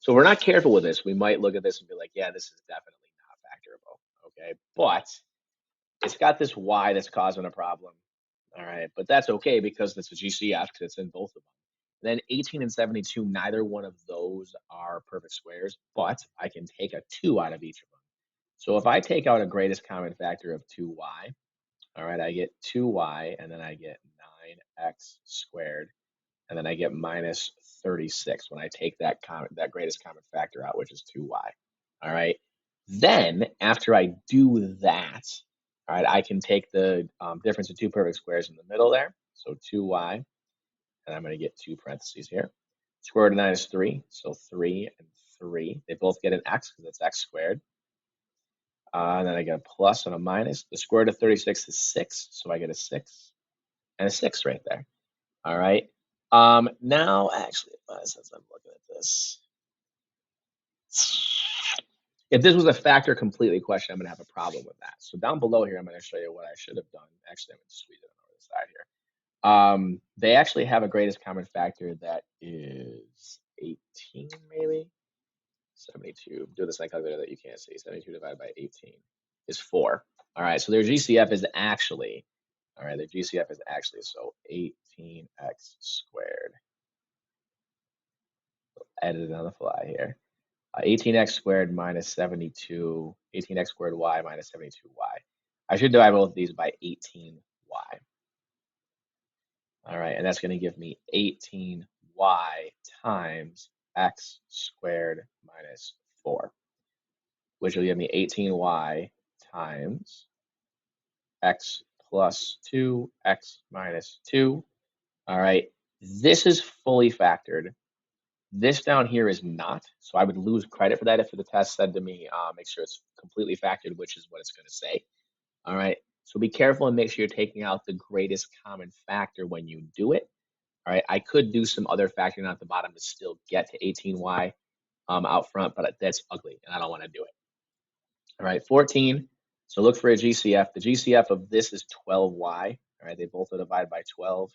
So if we're not careful with this, we might look at this and be like, yeah, this is definitely not factorable. Okay, but it's got this y that's causing a problem. All right, but that's okay because it's a GCF because it's in both of them. Then 18 and 72, neither one of those are perfect squares, but I can take a 2 out of each of them. So if I take out a greatest common factor of 2y, all right, I get 2y, and then I get 9x squared, and then I get minus 36 when I take that greatest common factor out, which is 2y. All right. Then after I do that, all right, I can take the difference of two perfect squares in the middle there. So 2y, and I'm going to get two parentheses here. Square root of 9 is 3, so 3 and 3. They both get an x because it's x squared. And then I get a plus and a minus. The square root of 36 is 6, so I get a 6 and a 6 right there. All right. Now, actually, since I'm looking at this, if this was a factor completely question, I'm going to have a problem with that. So down below here, I'm going to show you what I should have done. Actually, I'm going to squeeze it over the side here. They actually have a greatest common factor that is 18, maybe 72. Do this in a calculator that you can't see. 72 divided by 18 is 4. All right, so their GCF is actually, all right, their GCF is actually, so 18x squared. Edit it on the fly here. 18x squared minus 72, 18x squared y minus 72y. I should divide both of these by 18y. All right, and that's going to give me 18y times x squared minus 4, which will give me 18y times x plus 2, x minus 2. All right, this is fully factored. This down here is not, so I would lose credit for that if the test said to me, make sure it's completely factored, which is what it's going to say. All right, so be careful and make sure you're taking out the greatest common factor when you do it. All right, I could do some other factoring at the bottom to still get to 18y out front, but that's ugly, and I don't want to do it. All right, 14, so look for a GCF. The GCF of this is 12y. All right, they both are divided by 12.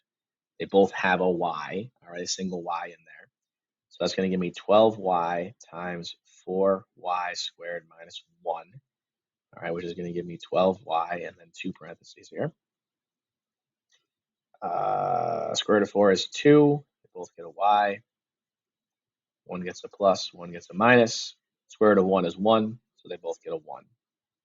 They both have a y, all right, a single y in there. So that's going to give me 12y times 4y squared minus 1, all right, which is going to give me 12y and then two parentheses here. Square root of 4 is 2. They both get a y. One gets a plus, one gets a minus. Square root of 1 is 1, so they both get a 1.